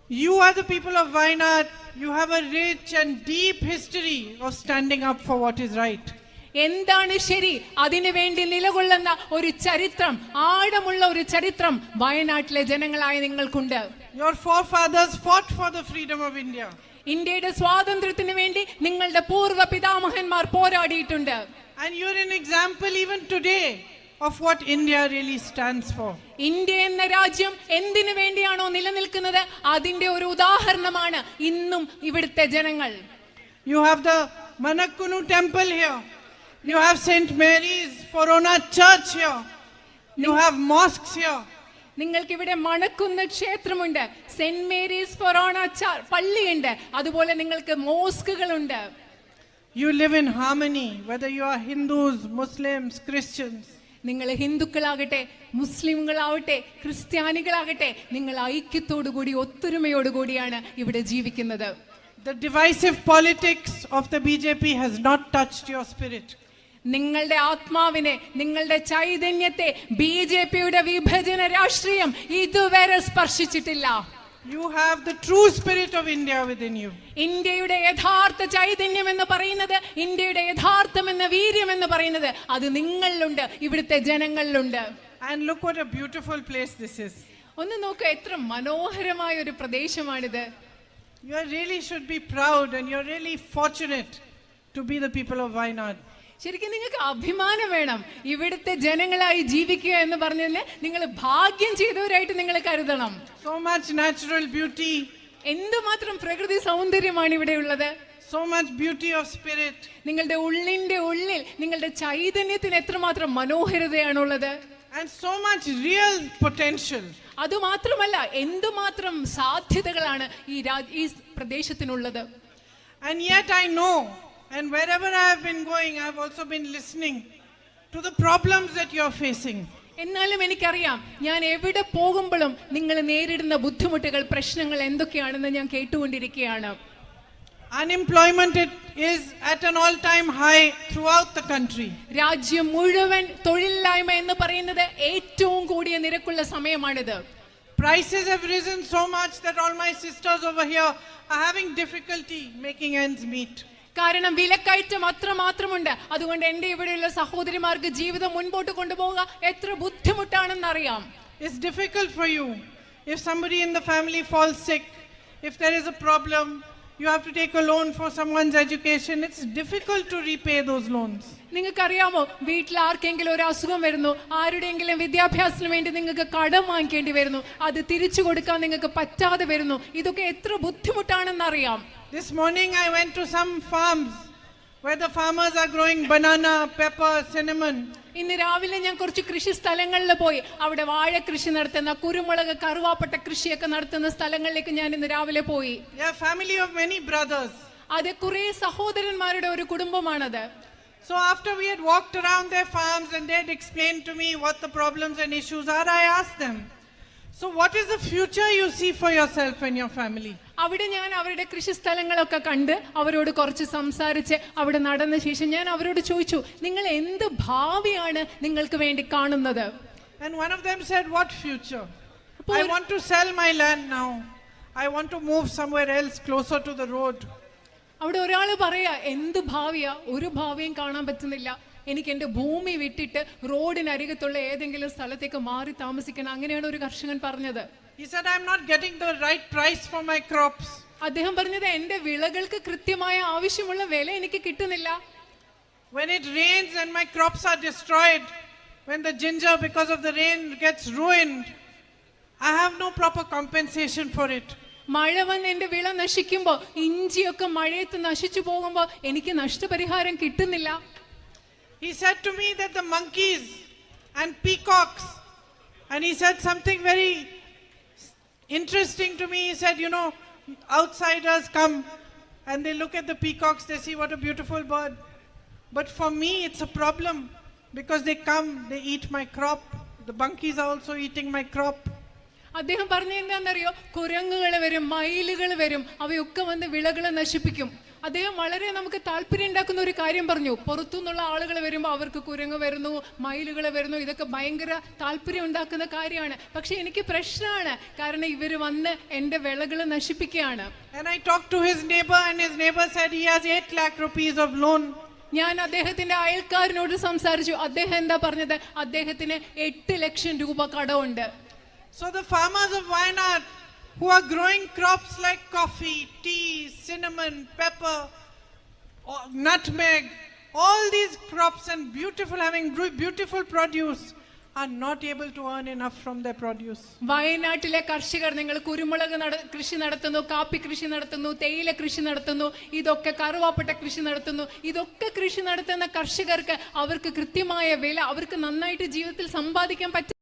You are the people of Wayanad. You have a rich and deep history of standing up for what is right. എന്താണ് ശരി, അതിനു വേണ്ടി നിലകൊള്ളുന്ന ഒരു ചരിത്രം, ആഴമുള്ള ഒരു ചരിത്രം വയനാട്ടിലെ ജനങ്ങളായ നിങ്ങൾക്കുണ്ട്. Your forefathers fought for the freedom of India. ഇന്ത്യയുടെ സ്വാതന്ത്ര്യത്തിന് വേണ്ടി നിങ്ങളുടെ പൂർവ്വ പിതാമഹന്മാർ പോരാടിയിട്ടുണ്ട്. And you're an example even today of what India really stands for. India എന്ന രാജ്യം എന്തിനു വേണ്ടിയാണോ നിലനിൽക്കുന്നത് അതിന്റെ ഒരു ഉദാഹരണമാണ് ഇന്നും ഇവിടുത്തെ ജനങ്ങൾ. You have the Manakkunu temple here. You have St. Mary's Forona church here. You have mosques here. നിങ്ങൾക്ക് ഇവിടെ മണക്കുന്ന ക്ഷേത്രമുണ്ട്, സെന്റ് മേരീസ് ഫൊറോണ പള്ളിയുണ്ട്, അതുപോലെ നിങ്ങൾക്ക് മോസ്കുകളുണ്ട്. You live in harmony, whether you are Hindus, Muslims, Christians. നിങ്ങൾ ഹിന്ദുക്കളാകട്ടെ, മുസ്ലിമുകളാവട്ടെ, ക്രിസ്ത്യാനികളാകട്ടെ, നിങ്ങൾ ഐക്യത്തോടുകൂടി ഒത്തൊരുമയോടുകൂടിയാണ് ഇവിടെ ജീവിക്കുന്നത്. The divisive politics of the BJP has not touched your spirit. നിങ്ങളുടെ ആത്മാവിനെ, നിങ്ങളുടെ ചൈതന്യത്തെ ബിജെപിയുടെ വിഭജന രാഷ്ട്രീയം ഇതുവരെ സ്പർശിച്ചിട്ടില്ല. You have the true spirit of India within you. ഇന്ത്യയുടെ യഥാർത്ഥ ചൈതന്യം എന്ന് പറയുന്നത്, ഇന്ത്യയുടെ യഥാർത്ഥം എന്ന വീര്യം എന്ന് പറയുന്നത് അത് നിങ്ങളിലുണ്ട്, ഇവിടുത്തെ ജനങ്ങളിലുണ്ട്. And look what a beautiful place this is. ഒന്ന് നോക്ക്, എത്ര മനോഹരമായ ഒരു പ്രദേശമാണിത്. You really should be proud and you're really fortunate to be the people of Wayanad. ശരിക്കും നിങ്ങൾക്ക് അഭിമാനം വേണം. ഇവിടുത്തെ ജനങ്ങളായി ജീവിക്കുക എന്ന് പറഞ്ഞതിന് നിങ്ങൾ ഭാഗ്യം ചെയ്തവരായിട്ട് നിങ്ങൾ കരുതണം. So much natural beauty. എന്തുമാത്രം പ്രകൃതി സൗന്ദര്യമാണ് ഇവിടെ ഉള്ളത്. So much beauty of spirit. നിങ്ങളുടെ ഉള്ളിന്റെ ഉള്ളിൽ നിങ്ങളുടെ ചൈതന്യത്തിന് എത്രമാത്രം മനോഹരതയാണുള്ളത്. And so much real potential. അതുമാത്രമല്ല, എന്തുമാത്രം സാധ്യതകളാണ് ഈ പ്രദേശത്തിനുള്ളത്. And yet I know, and wherever I have been going, I have also been listening to the problems that you are facing. എന്നാലും എനിക്കറിയാം, ഞാൻ എവിടെ പോകുമ്പോഴും നിങ്ങൾ നേരിടുന്ന ബുദ്ധിമുട്ടുകൾ, പ്രശ്നങ്ങൾ എന്തൊക്കെയാണെന്ന് ഞാൻ കേട്ടുകൊണ്ടിരിക്കുകയാണ്. Unemployment is at an all-time high throughout the country. രാജ്യം മുഴുവൻ തൊഴിലില്ലായ്മ എന്ന് പറയുന്നത് ഏറ്റവും കൂടിയ നിരക്കുള്ള സമയമാണിത്. Prices have risen so much that all my sisters over here are having difficulty making ends meet. കാരണം വിലക്കയറ്റം അത്രമാത്രമുണ്ട്. അതുകൊണ്ട് എൻ്റെ ഇവിടെയുള്ള സഹോദരിമാർക്ക് ജീവിതം മുൻപോട്ട് കൊണ്ടുപോകുക എത്ര ബുദ്ധിമുട്ടാണെന്ന് അറിയാം. It's difficult for you if somebody in the family falls sick, if there is a problem, you have to take a loan for someone's education. It's difficult to repay those loans. നിങ്ങൾക്കറിയാമോ, വീട്ടിൽ ആർക്കെങ്കിലും ഒരു അസുഖം വരുന്നു, ആരുടെയെങ്കിലും വിദ്യാഭ്യാസത്തിന് വേണ്ടി നിങ്ങൾക്ക് കടം വാങ്ങിക്കേണ്ടി വരുന്നു, അത് തിരിച്ചു കൊടുക്കാൻ നിങ്ങൾക്ക് പറ്റാതെ വരുന്നു. ഇതൊക്കെ എത്ര ബുദ്ധിമുട്ടാണെന്ന് അറിയാം. This morning I went to some farms where the farmers are growing banana, pepper, cinnamon. ഇന്ന് രാവിലെ ഞാൻ കുറച്ച് കൃഷി സ്ഥലങ്ങളിൽ പോയി. അവിടെ വാഴ കൃഷി നടത്തുന്ന, കുരുമുളക്, കറുവാപ്പട്ട കൃഷിയൊക്കെ നടത്തുന്ന സ്ഥലങ്ങളിലേക്ക് ഞാൻ ഇന്ന് രാവിലെ പോയി. They are family of many brothers. അത് കുറേ സഹോദരന്മാരുടെ ഒരു കുടുംബമാണത്. So after we had walked around their farms and they had explained to me what the problems and issues are, I asked them, so what is the future you see for yourself and your family? അവിടെ ഞാൻ അവരുടെ കൃഷി സ്ഥലങ്ങളൊക്കെ കണ്ട് അവരോട് കുറച്ച് സംസാരിച്ച് അവിടെ നടന്ന ശേഷം ഞാൻ അവരോട് ചോദിച്ചു, നിങ്ങൾ എന്ത് ഭാവിയാണ് നിങ്ങൾക്ക് വേണ്ടി കാണുന്നത്? And one of them said, what future? I want to sell my land now. I want to move somewhere else closer to the road. അവിടെ ഒരാൾ പറയാ, എന്ത് ഭാവിയാ, ഒരു ഭാവിയും കാണാൻ പറ്റുന്നില്ല, എനിക്ക് എൻ്റെ ഭൂമി വിട്ടിട്ട് റോഡിനരികത്തുള്ള ഏതെങ്കിലും സ്ഥലത്തേക്ക് മാറി താമസിക്കണം. അങ്ങനെയാണ് ഒരു കർഷകൻ പറഞ്ഞത്. He said, I'm not getting the right price for my crops. അദ്ദേഹം പറഞ്ഞത്, എൻ്റെ വിളകൾക്ക് കൃത്യമായ ആവശ്യമുള്ള വില എനിക്ക് കിട്ടുന്നില്ല. When it rains and my crops are destroyed, when the ginger because of the rain gets ruined, I have no proper compensation for it. മഴ വന്ന് എൻ്റെ വിള നശിക്കുമ്പോ, ഇഞ്ചിയൊക്കെ മഴയത്ത് നശിച്ചു പോകുമ്പോ എനിക്ക് നഷ്ടപരിഹാരം കിട്ടുന്നില്ല. He said to me that the monkeys and peacocks, and he said something very interesting to me. He said, you know, outsiders come and they look at the peacocks, they see what a beautiful bird. But for me it's a problem because they come, they eat my crop. The monkeys are also eating my crop. അദ്ദേഹം പറഞ്ഞ എന്താണെന്നറിയോ, കുരങ്ങുകൾ വരും, മയിലുകൾ വരും, അവയൊക്കെ വന്ന് വിളകളെ നശിപ്പിക്കും. അദ്ദേഹം വളരെ നമുക്ക് താല്പര്യം ഉണ്ടാക്കുന്ന ഒരു കാര്യം പറഞ്ഞു. പുറത്തുനിന്നുള്ള ആളുകൾ വരുമ്പോൾ അവർക്ക് കുരങ്ങ് വരുന്നു, മയിലുകൾ വരുന്നു, ഇതൊക്കെ ഭയങ്കര താല്പര്യം ഉണ്ടാക്കുന്ന കാര്യമാണ്. പക്ഷെ എനിക്ക് പ്രശ്നമാണ്, കാരണം ഇവര് വന്ന് എന്റെ വിളകൾ നശിപ്പിക്കുകയാണ്. And I talked to his neighbor and his neighbor said he has 8 lakh rupees of loan. ഞാൻ അദ്ദേഹത്തിന്റെ അയൽക്കാരനോട് സംസാരിച്ചു. അദ്ദേഹം എന്താ പറഞ്ഞത്? അദ്ദേഹത്തിന് 8 ലക്ഷം രൂപ കടമുണ്ട്. So the farmers of Wayanad who are growing crops like coffee, tea, cinnamon, pepper, nutmeg, all these crops and having beautiful produce are not able to earn enough from their produce. വയനാട്ടിലെ കർഷകർ, നിങ്ങൾ കുരുമുളക് കൃഷി നടത്തുന്നു, കാപ്പി കൃഷി നടത്തുന്നു, തേയില കൃഷി നടത്തുന്നു, ഇതൊക്കെ കറുവാപ്പട്ട കൃഷി നടത്തുന്നു, ഇതൊക്കെ കൃഷി നടത്തുന്ന കർഷകർക്ക് അവർക്ക് കൃത്യമായ വില, അവർക്ക് നന്നായിട്ട് ജീവിതത്തിൽ സമ്പാദിക്കാൻ പറ്റും.